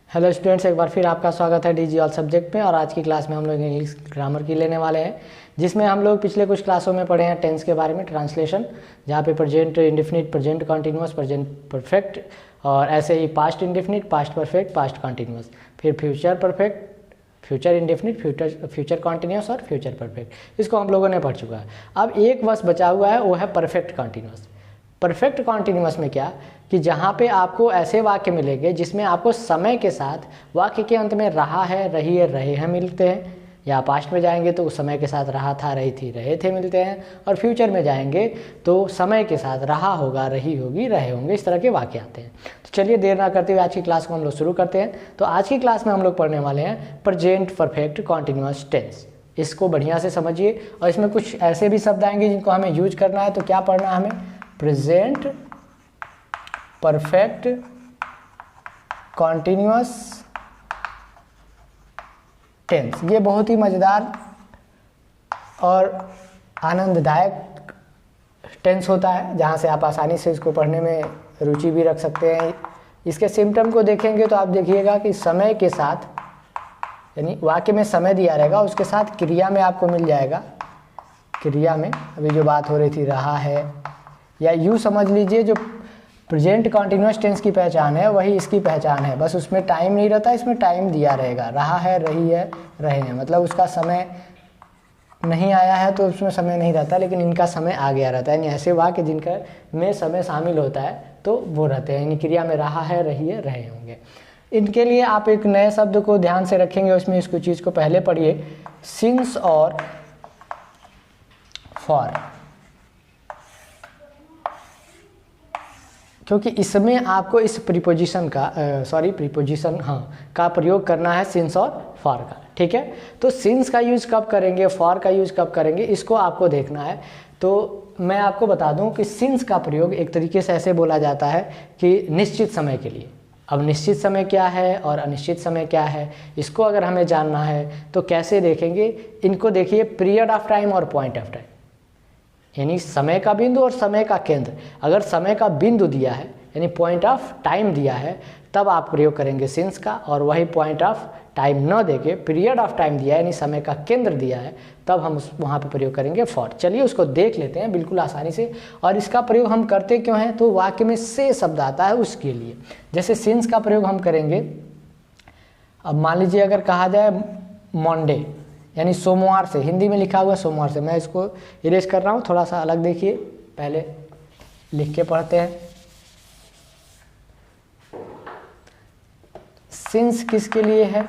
Hello students, एक बार फिर आपका स्वागत है डीजी ऑल सब्जेक्ट में। और आज की क्लास में हम लोग इंग्लिश ग्रामर की लेने वाले हैं, जिसमें हम लोग पिछले कुछ क्लासों में पढ़े हैं टेंस के बारे में, ट्रांसलेशन, जहाँ पे present indefinite, present continuous, present perfect, और ऐसे ही past indefinite, past perfect, past continuous, फिर future perfect, future indefinite, future continuous और फ्यूचर परफेक्ट। इसको हम लोगों ने पढ़ चुका है। अब एक बस बचा हुआ है, वो है परफेक्ट कॉन्टिन्यूअस। परफेक्ट कॉन्टिन्यूअस में क्या कि जहाँ पे आपको ऐसे वाक्य मिलेंगे जिसमें आपको समय के साथ वाक्य के अंत में रहा है, रही है, रहे हैं मिलते हैं, या पास्ट में जाएंगे तो समय के साथ रहा था, रही थी, रहे थे मिलते हैं, और फ्यूचर में जाएंगे तो समय के साथ रहा होगा, रही होगी, रहे होंगे, इस तरह के वाक्य आते हैं। तो चलिए देर ना करते हुए आज की क्लास को हम लोग शुरू करते हैं। तो आज की क्लास में हम लोग पढ़ने वाले हैं प्रेजेंट परफेक्ट कॉन्टिन्यूअस टेंस। इसको बढ़िया से समझिए, और इसमें कुछ ऐसे भी शब्द आएंगे जिनको हमें यूज करना है। तो क्या पढ़ना है हमें? Present perfect continuous tense. ये बहुत ही मज़ेदार और आनंददायक टेंस होता है, जहाँ से आप आसानी से इसको पढ़ने में रुचि भी रख सकते हैं। इसके सिम्टम को देखेंगे तो आप देखिएगा कि समय के साथ, यानी वाक्य में समय दिया रहेगा, उसके साथ क्रिया में आपको मिल जाएगा। क्रिया में अभी जो बात हो रही थी, रहा है, या यूँ समझ लीजिए जो प्रेजेंट कॉन्टिन्यूअस टेंस की पहचान है वही इसकी पहचान है, बस उसमें टाइम नहीं रहता, इसमें टाइम दिया रहेगा। रहा है, रही है, रहे हैं, मतलब उसका समय नहीं आया है तो उसमें समय नहीं रहता, लेकिन इनका समय आ गया रहता है। यानी ऐसे वाक्य जिनका में समय शामिल होता है तो वो रहते हैं, यानी क्रिया में रहा है, रही है, रहे होंगे। इनके लिए आप एक नए शब्द को ध्यान से रखेंगे, उसमें इसको चीज़ को पहले पढ़िए, सिंस और फॉर, क्योंकि इसमें आपको इस प्रीपोजिशन का का प्रयोग करना है, सिंस और फॉर का। ठीक है, तो सिंस का यूज़ कब करेंगे, फॉर का यूज़ कब करेंगे, इसको आपको देखना है। तो मैं आपको बता दूं कि सिंस का प्रयोग एक तरीके से ऐसे बोला जाता है कि निश्चित समय के लिए। अब निश्चित समय क्या है और अनिश्चित समय क्या है, इसको अगर हमें जानना है तो कैसे देखेंगे? इनको देखिए, पीरियड ऑफ टाइम और पॉइंट ऑफ टाइम, यानी समय का बिंदु और समय का केंद्र। अगर समय का बिंदु दिया है यानी पॉइंट ऑफ टाइम दिया है, तब आप प्रयोग करेंगे सिंस का, और वही पॉइंट ऑफ टाइम न देके पीरियड ऑफ टाइम दिया है यानी समय का केंद्र दिया है, तब हम वहाँ पे प्रयोग करेंगे फॉर। चलिए उसको देख लेते हैं बिल्कुल आसानी से। और इसका प्रयोग हम करते क्यों हैं? तो वाक्य में से शब्द आता है उसके लिए। जैसे सिंस का प्रयोग हम करेंगे, अब मान लीजिए अगर कहा जाए मंडे यानी सोमवार से, हिंदी में लिखा हुआ सोमवार से, मैं इसको इरेज कर रहा हूँ, थोड़ा सा अलग देखिए, पहले लिख के पढ़ते हैं। सिंस किसके लिए है?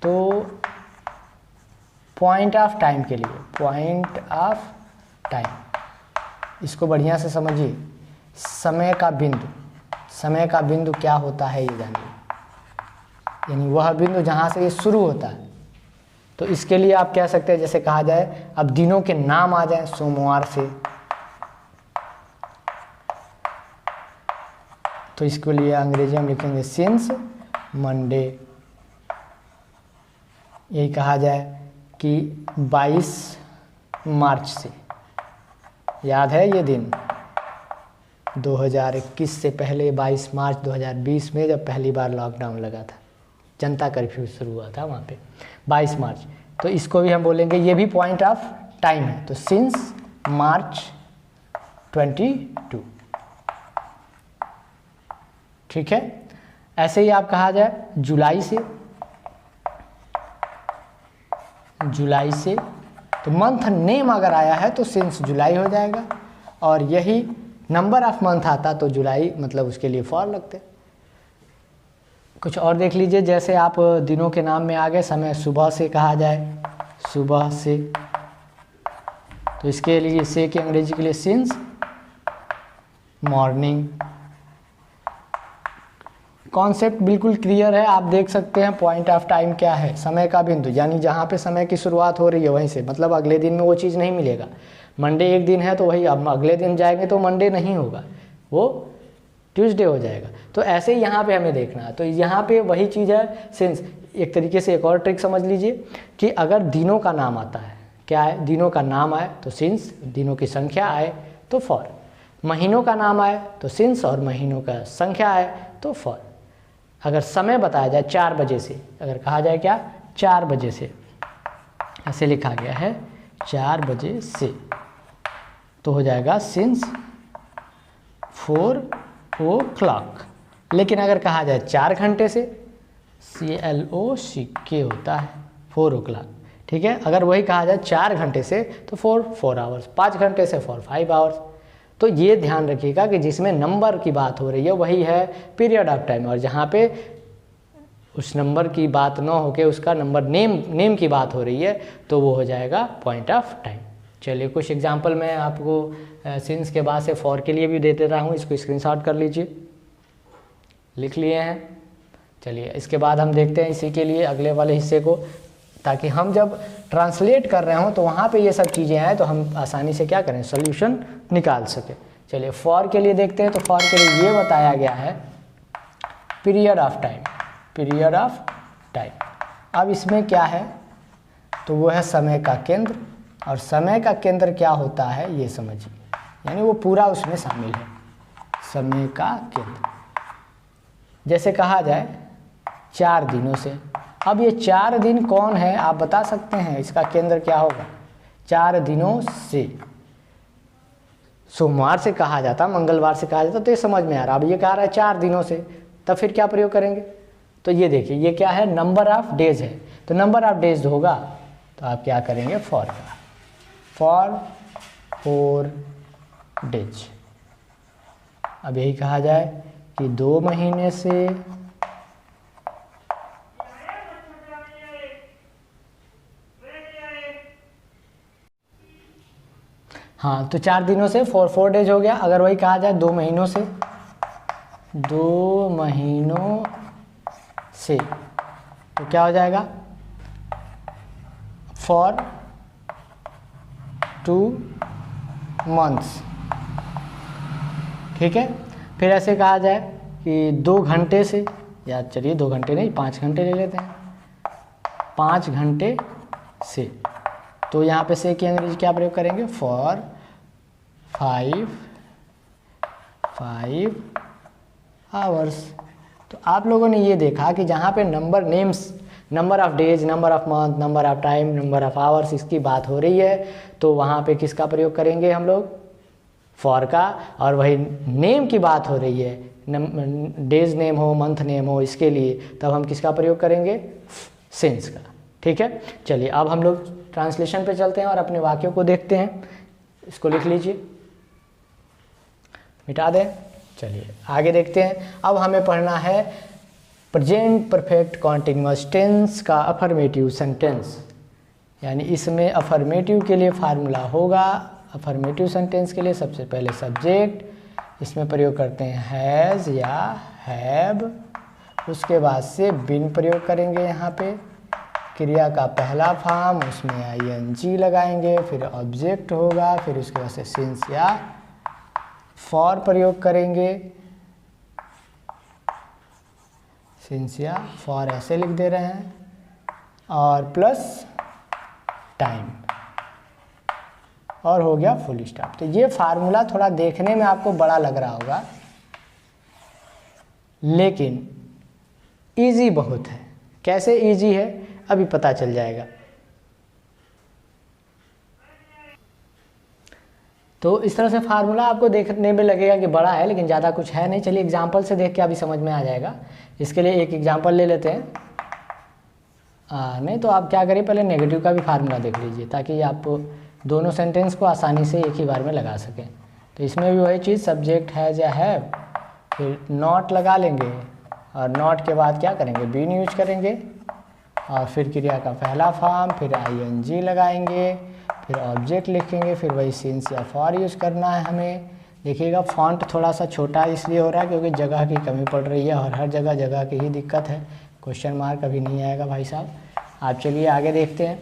तो पॉइंट ऑफ टाइम के लिए, पॉइंट ऑफ टाइम। इसको बढ़िया से समझिए, समय का बिंदु, समय का बिंदु क्या होता है ये जानिए, यानी वह बिंदु जहाँ से ये शुरू होता है। तो इसके लिए आप कह सकते हैं, जैसे कहा जाए अब दिनों के नाम आ जाए, सोमवार से, तो इसके लिए अंग्रेजी में लिखेंगे सिंस मंडे। यही कहा जाए कि 22 मार्च से, याद है ये दिन 2021 से पहले 22 मार्च 2020 में जब पहली बार लॉकडाउन लगा था, जनता कर्फ्यू शुरू हुआ था वहाँ पे 22 मार्च। तो इसको भी हम बोलेंगे, ये भी पॉइंट ऑफ टाइम है। तो सिंस मार्च 22, ठीक है। ऐसे ही आप कहा जाए जुलाई से, जुलाई से, तो मंथ नेम अगर आया है तो सिंस जुलाई हो जाएगा, और यही नंबर ऑफ मंथ आता तो जुलाई, मतलब उसके लिए फॉर लगते। कुछ और देख लीजिए, जैसे आप दिनों के नाम में आ गए, समय सुबह से कहा जाए, सुबह से, तो इसके लिए से के अंग्रेजी के लिए सिंस मॉर्निंग। कॉन्सेप्ट बिल्कुल क्लियर है, आप देख सकते हैं। पॉइंट ऑफ टाइम क्या है? समय का बिंदु, यानी जहाँ पे समय की शुरुआत हो रही है वहीं से, मतलब अगले दिन में वो चीज़ नहीं मिलेगा। मंडे एक दिन है तो वही, अब अगले दिन जाएंगे तो मंडे नहीं होगा, वो ट्यूसडे हो जाएगा। तो ऐसे ही यहाँ पे हमें देखना है। तो यहाँ पे वही चीज़ है सिंस। एक तरीके से एक और ट्रिक समझ लीजिए कि अगर दिनों का नाम आता है, क्या है, दिनों का नाम आए तो सिंस, दिनों की संख्या आए तो फॉर, महीनों का नाम आए तो सिंस, और महीनों का संख्या आए तो फॉर। अगर समय बताया जाए 4 बजे से, अगर कहा जाए क्या 4 बजे से, ऐसे लिखा गया है 4 बजे से, तो हो जाएगा सिंस 4 o'clock। लेकिन अगर कहा जाए 4 घंटे से, CLOCK होता है 4 o'clock, ठीक है। अगर वही कहा जाए 4 घंटे से तो 4 आवर्स, 5 घंटे से 5 आवर्स। तो ये ध्यान रखिएगा कि जिसमें नंबर की बात हो रही है वही है पीरियड ऑफ टाइम, और जहाँ पे उस नंबर की बात ना होके उसका नंबर नेम की बात हो रही है तो वो हो जाएगा पॉइंट ऑफ टाइम। चलिए कुछ एग्जांपल मैं आपको सिंस के बाद से फॉर के लिए भी दे देता हूँ, इसको स्क्रीनशॉट कर लीजिए, लिख लिए हैं। चलिए इसके बाद हम देखते हैं इसी के लिए अगले वाले हिस्से को, ताकि हम जब ट्रांसलेट कर रहे हों तो वहाँ पे ये सब चीज़ें आए तो हम आसानी से क्या करें, सॉल्यूशन निकाल सके। चलिए फॉर के लिए देखते हैं। तो फॉर के लिए ये बताया गया है period of time, period of time. अब इसमें क्या है, तो वो है समय का केंद्र, और समय का केंद्र क्या होता है ये समझिए, यानी वो पूरा उसमें शामिल है, समय का केंद्र। जैसे कहा जाए 4 दिनों से, अब ये 4 दिन कौन है आप बता सकते हैं, इसका केंद्र क्या होगा, 4 दिनों से। सोमवार से कहा जाता, मंगलवार से कहा जाता तो ये समझ में आ रहा। अब ये कह रहा है 4 दिनों से, तब फिर क्या प्रयोग करेंगे, तो ये देखिए ये क्या है, नंबर ऑफ डेज है, तो नंबर ऑफ डेज होगा तो आप क्या करेंगे फॉर का, फॉर 4 डेज। अब यही कहा जाए कि 2 महीने से हाँ, तो 4 दिनों से 4 डेज हो गया। अगर वही कहा जाए 2 महीनों से, 2 महीनों से, तो क्या हो जाएगा फॉर 2 मंथ्स, ठीक है। फिर ऐसे कहा जाए कि 2 घंटे से, या चलिए 2 घंटे नहीं 5 घंटे ले लेते हैं, 5 घंटे से, तो यहाँ पे से की अंग्रेजी क्या प्रयोग करेंगे, फॉर 5 आवर्स। तो आप लोगों ने ये देखा कि जहाँ पे number names, number of days, number of month, number of time, number of hours, इसकी बात हो रही है तो वहाँ पे किसका प्रयोग करेंगे हम लोग, फॉर का। और वही नेम की बात हो रही है, डेज नेम हो, मंथ नेम हो, इसके लिए तब हम किसका प्रयोग करेंगे, सिंस का, ठीक है। चलिए अब हम लोग ट्रांसलेशन पे चलते हैं और अपने वाक्यों को देखते हैं। इसको लिख लीजिए, मिटा दें। चलिए आगे देखते हैं। अब हमें पढ़ना है प्रेजेंट परफेक्ट कॉन्टिन्यूअस टेंस का अफर्मेटिव सेंटेंस, यानी इसमें अफर्मेटिव के लिए फार्मूला होगा। अफर्मेटिव सेंटेंस के लिए सबसे पहले सब्जेक्ट, इसमें प्रयोग करते हैं हैज़ या हैव, उसके बाद से बिन प्रयोग करेंगे यहाँ पे, क्रिया का पहला फॉर्म उसमें ING लगाएंगे, फिर ऑब्जेक्ट होगा, फिर उसके बाद से सिंस या फॉर प्रयोग करेंगे, सिंस या फॉर ऐसे लिख दे रहे हैं, और प्लस टाइम, और हो गया फुल स्टॉप। तो ये फार्मूला थोड़ा देखने में आपको बड़ा लग रहा होगा, लेकिन इजी बहुत है। कैसे इजी है अभी पता चल जाएगा। तो इस तरह से फार्मूला आपको देखने में लगेगा कि बड़ा है, लेकिन ज़्यादा कुछ है नहीं। चलिए एग्जाम्पल से देख के अभी समझ में आ जाएगा। इसके लिए एक एग्जाम्पल ले लेते हैं। नहीं तो आप क्या करिए, पहले नेगेटिव का भी फार्मूला देख लीजिए, ताकि आप दोनों सेंटेंस को आसानी से एक ही बार में लगा सकें। तो इसमें भी वही चीज़, सब्जेक्ट हैज़ या हैव, फिर नॉट लगा लेंगे, और नॉट के बाद क्या करेंगे, बीन यूज करेंगे, और फिर क्रिया का पहला फॉर्म, फिर ING लगाएंगे, फिर ऑब्जेक्ट लिखेंगे, फिर वही सिंस या फॉर यूज़ करना है हमें। देखिएगा फॉन्ट थोड़ा सा छोटा इसलिए हो रहा है क्योंकि जगह की कमी पड़ रही है, और हर जगह जगह की ही दिक्कत है, क्वेश्चन मार्क अभी नहीं आएगा भाई साहब। आप चलिए आगे देखते हैं।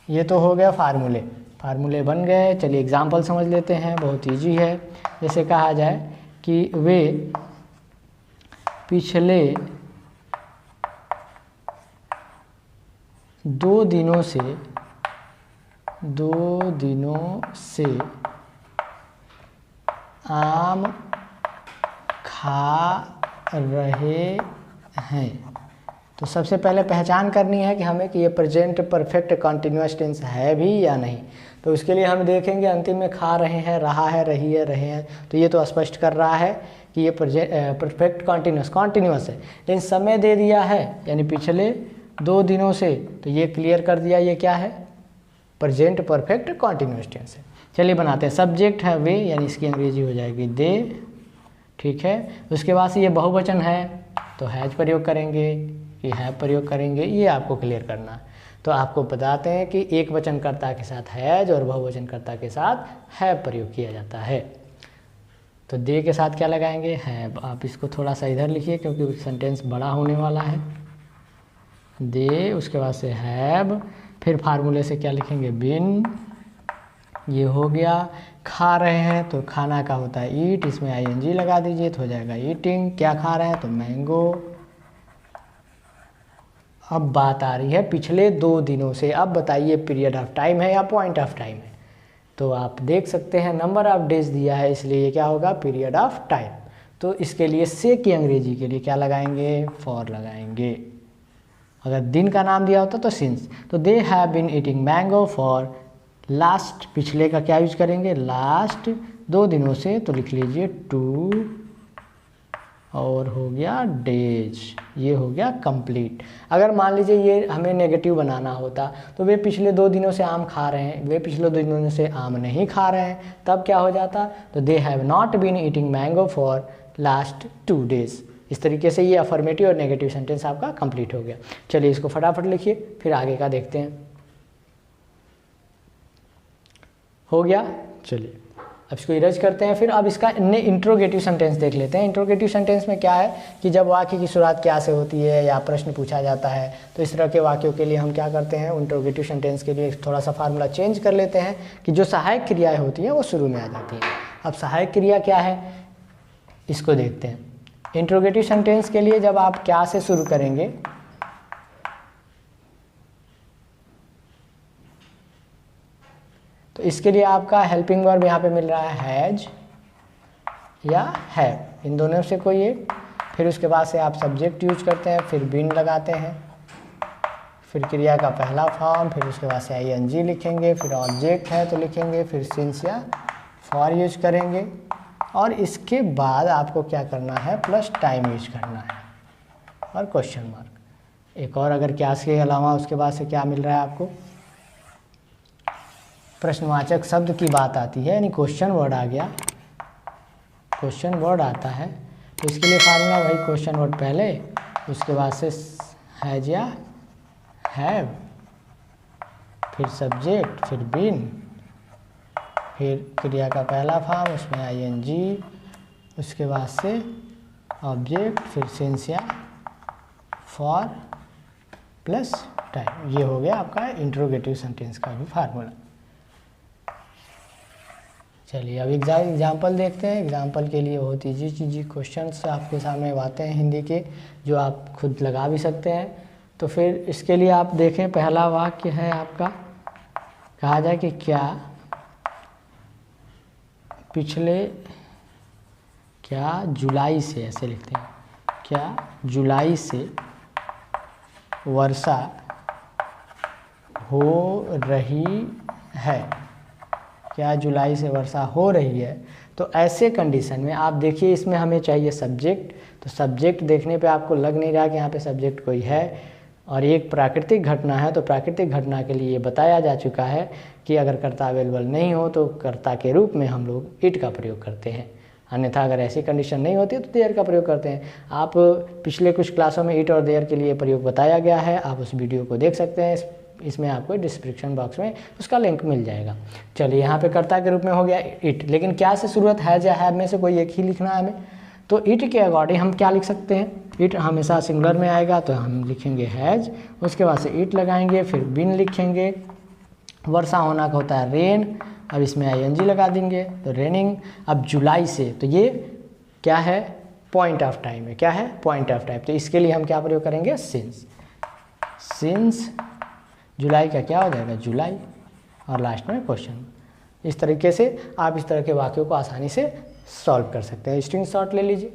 ये तो हो गया फार्मूले बन गए। चलिए एग्जाम्पल समझ लेते हैं, बहुत ईजी है। जैसे कहा जाए कि वे पिछले 2 दिनों से आम खा रहे हैं। तो सबसे पहले पहचान करनी है कि हमें कि ये प्रेजेंट परफेक्ट कॉन्टिन्यूअस टेंस है भी या नहीं। तो उसके लिए हम देखेंगे अंतिम में खा रहे हैं, रहा है, रही है, रहे हैं, तो ये तो स्पष्ट कर रहा है कि ये परफेक्ट कॉन्टिन्यूअस है। लेकिन समय दे दिया है यानी पिछले 2 दिनों से, तो ये क्लियर कर दिया ये क्या है, प्रेजेंट परफेक्ट कॉन्टिन्यूअस टेंस है। चलिए बनाते हैं। सब्जेक्ट है वे, यानी इसकी अंग्रेजी हो जाएगी दे, ठीक है। उसके बाद से ये बहुवचन है तो हैज प्रयोग करेंगे कि है प्रयोग करेंगे, ये आपको क्लियर करना है। तो आपको बताते हैं कि एक वचनकर्ता के साथ हैज और बहुवचनकर्ता के साथ है प्रयोग किया जाता है। तो दे के साथ क्या लगाएंगे, है। आप इसको थोड़ा सा इधर लिखिए क्योंकि सेंटेंस बड़ा होने वाला है। दे, उसके बाद से हैव, फिर फार्मूले से क्या लिखेंगे, बिन, ये हो गया। खा रहे हैं तो खाना का होता है ईट, इसमें आईएनजी लगा दीजिए तो हो जाएगा ईटिंग। क्या खा रहे हैं तो मैंगो। अब बात आ रही है पिछले 2 दिनों से। अब बताइए पीरियड ऑफ टाइम है या पॉइंट ऑफ टाइम है। तो आप देख सकते हैं नंबर ऑफ डेज दिया है, इसलिए ये क्या होगा, पीरियड ऑफ टाइम। तो इसके लिए से की अंग्रेजी के लिए क्या लगाएंगे, फॉर लगाएंगे। अगर दिन का नाम दिया होता तो सिंस। तो they have been eating mango for last, पिछले का क्या यूज करेंगे, लास्ट 2 दिनों से, तो लिख लीजिए 2 और हो गया डेज, ये हो गया कंप्लीट। अगर मान लीजिए ये हमें नेगेटिव बनाना होता तो वे पिछले 2 दिनों से आम खा रहे हैं, वे पिछले 2 दिनों से आम नहीं खा रहे हैं, तब क्या हो जाता, तो they have not been eating mango for last 2 days. इस तरीके से ये अफर्मेटिव और नेगेटिव सेंटेंस आपका कंप्लीट हो गया। चलिए इसको फटाफट लिखिए, फिर आगे का देखते हैं। हो गया, चलिए अब इसको इरेज करते हैं। फिर अब इसका इंट्रोगेटिव सेंटेंस देख लेते हैं। इंट्रोगेटिव सेंटेंस में क्या है कि जब वाक्य की शुरुआत क्या से होती है या प्रश्न पूछा जाता है, तो इस तरह के वाक्यों के लिए हम क्या करते हैं, इंट्रोगेटिव सेंटेंस के लिए थोड़ा सा फार्मूला चेंज कर लेते हैं कि जो सहायक क्रियाएं होती हैं वो शुरू में आ जाती हैं। अब सहायक क्रिया क्या है, इसको देखते हैं। इंट्रोगेटिव सेंटेंस के लिए जब आप क्या से शुरू करेंगे, तो इसके लिए आपका हेल्पिंग वर्ब यहाँ पे मिल रहा है हैज या हैव, इन दोनों से कोई एक। फिर उसके बाद से आप सब्जेक्ट यूज करते हैं, फिर बीन लगाते हैं, फिर क्रिया का पहला फॉर्म, फिर उसके बाद से आईएनजी लिखेंगे, फिर ऑब्जेक्ट है तो लिखेंगे, फिर सिंस या फॉर यूज करेंगे, और इसके बाद आपको क्या करना है, प्लस टाइम यूज करना है और क्वेश्चन मार्क। एक और अगर क्या के अलावा उसके बाद से क्या मिल रहा है आपको, प्रश्नवाचक शब्द की बात आती है, यानी क्वेश्चन वर्ड आ गया, क्वेश्चन वर्ड आता है। तो इसके लिए फार्मूला वही, क्वेश्चन वर्ड पहले, उसके बाद से हैज या हैव, फिर सब्जेक्ट, फिर बीन, फिर क्रिया का पहला फॉर्म, उसमें आईएनजी, उसके बाद से ऑब्जेक्ट, फिर सिंस या फॉर प्लस टाइम। ये हो गया आपका इंट्रोगेटिव सेंटेंस का भी फार्मूला। चलिए अब एग्जाम्पल देखते हैं। एग्जाम्पल के लिए बहुत ईजी चीज़ी क्वेश्चंस आपके सामने आते हैं हिंदी के, जो आप खुद लगा भी सकते हैं। तो फिर इसके लिए आप देखें, पहला वाक्य है आपका, कहा जाए कि क्या पिछले, क्या जुलाई से, ऐसे लिखते हैं, क्या जुलाई से वर्षा हो रही है, क्या जुलाई से वर्षा हो रही है। तो ऐसे कंडीशन में आप देखिए, इसमें हमें चाहिए सब्जेक्ट, तो सब्जेक्ट देखने पे आपको लग नहीं रहा कि यहाँ पे सब्जेक्ट कोई है, और एक प्राकृतिक घटना है, तो प्राकृतिक घटना के लिए बताया जा चुका है कि अगर कर्ता अवेलेबल नहीं हो तो कर्ता के रूप में हम लोग इट का प्रयोग करते हैं, अन्यथा अगर ऐसी कंडीशन नहीं होती तो देयर का प्रयोग करते हैं। आप पिछले कुछ क्लासों में इट और देयर के लिए प्रयोग बताया गया है, आप उस वीडियो को देख सकते हैं, इसमें आपको डिस्क्रिप्शन बॉक्स में उसका लिंक मिल जाएगा। चलिए यहाँ पे कर्ता के रूप में हो गया इट, लेकिन क्या से शुरुआत हैज या हैव में से कोई एक ही लिखना है हमें। तो इट के अकॉर्डिंग हम क्या लिख सकते हैं, इट हमेशा सिंगुलर में आएगा तो हम लिखेंगे हैज, उसके बाद से इट लगाएंगे, फिर बिन लिखेंगे। वर्षा होना का होता है रेन, अब इसमें आईएनजी लगा देंगे तो रेनिंग। अब जुलाई से, तो ये क्या है, पॉइंट ऑफ टाइम है, क्या है, पॉइंट ऑफ टाइम। तो इसके लिए हम क्या प्रयोग करेंगे, सिंस। सिंस जुलाई का क्या हो जाएगा, जुलाई, और लास्ट में क्वेश्चन। इस तरीके से आप इस तरह के वाक्यों को आसानी से सॉल्व कर सकते हैं। स्क्रीनशॉट ले लीजिए।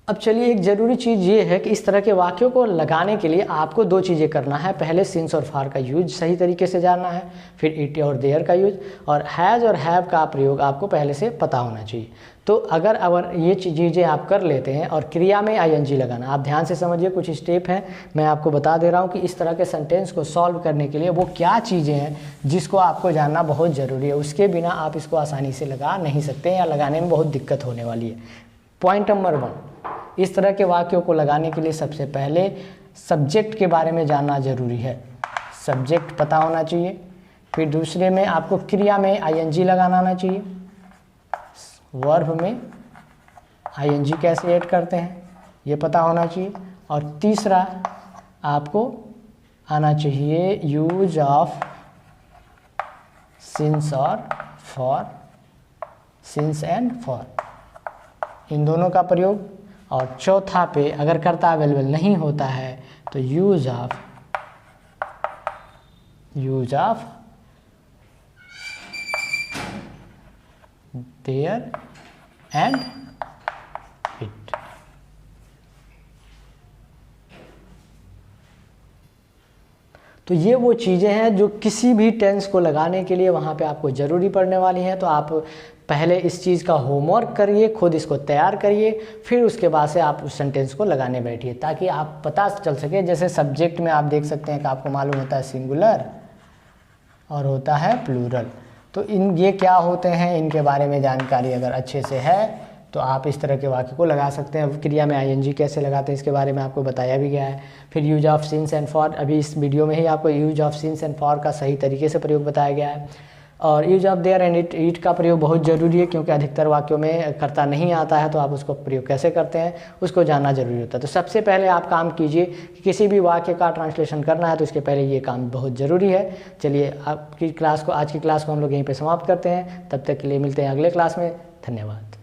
अब चलिए, एक ज़रूरी चीज़ ये है कि इस तरह के वाक्यों को लगाने के लिए आपको दो चीज़ें करना है। पहले सिंस और फार का यूज सही तरीके से जानना है, फिर इट और देयर का यूज, और हैज़ और हैव का प्रयोग आपको पहले से पता होना चाहिए। तो अगर ये चीज़ें आप कर लेते हैं और क्रिया में आईएनजी लगाना, आप ध्यान से समझिए, कुछ स्टेप हैं मैं आपको बता दे रहा हूँ कि इस तरह के सेंटेंस को सॉल्व करने के लिए वो क्या चीज़ें हैं जिसको आपको जानना बहुत ज़रूरी है। उसके बिना आप इसको आसानी से लगा नहीं सकते या लगाने में बहुत दिक्कत होने वाली है। पॉइंट नंबर 1, इस तरह के वाक्यों को लगाने के लिए सबसे पहले सब्जेक्ट के बारे में जानना ज़रूरी है, सब्जेक्ट पता होना चाहिए। फिर दूसरे में आपको क्रिया में आईएनजी लगाना आना चाहिए, वर्ब में आईएनजी कैसे ऐड करते हैं ये पता होना चाहिए। और तीसरा आपको आना चाहिए यूज ऑफ सिंस और फॉर, सिंस एंड फॉर, इन दोनों का प्रयोग। और चौथा पे अगर कर्ता अवेलेबल नहीं होता है तो use of their and it. तो ये वो चीज़ें हैं जो किसी भी टेंस को लगाने के लिए वहाँ पे आपको ज़रूरी पड़ने वाली हैं। तो आप पहले इस चीज़ का होमवर्क करिए, खुद इसको तैयार करिए, फिर उसके बाद से आप उस सेंटेंस को लगाने बैठिए ताकि आप पता चल सके। जैसे सब्जेक्ट में आप देख सकते हैं कि आपको मालूम होता है सिंगुलर और होता है प्लूरल। तो ये क्या होते हैं, इनके बारे में जानकारी अगर अच्छे से है तो आप इस तरह के वाक्य को लगा सकते हैं। क्रिया में आईएनजी कैसे लगाते हैं इसके बारे में आपको बताया भी गया है। फिर use of since and for, अभी इस वीडियो में ही आपको use of since and for का सही तरीके से प्रयोग बताया गया है। और use of their and it का प्रयोग बहुत ज़रूरी है क्योंकि अधिकतर वाक्यों में कर्ता नहीं आता है, तो आप उसको प्रयोग कैसे करते हैं उसको जानना ज़रूरी होता है। तो सबसे पहले आप काम कीजिए कि किसी भी वाक्य का ट्रांसलेशन करना है तो इसके पहले ये काम बहुत ज़रूरी है। चलिए, आज की क्लास को हम लोग यहीं पर समाप्त करते हैं। तब तक के लिए मिलते हैं अगले क्लास में। धन्यवाद।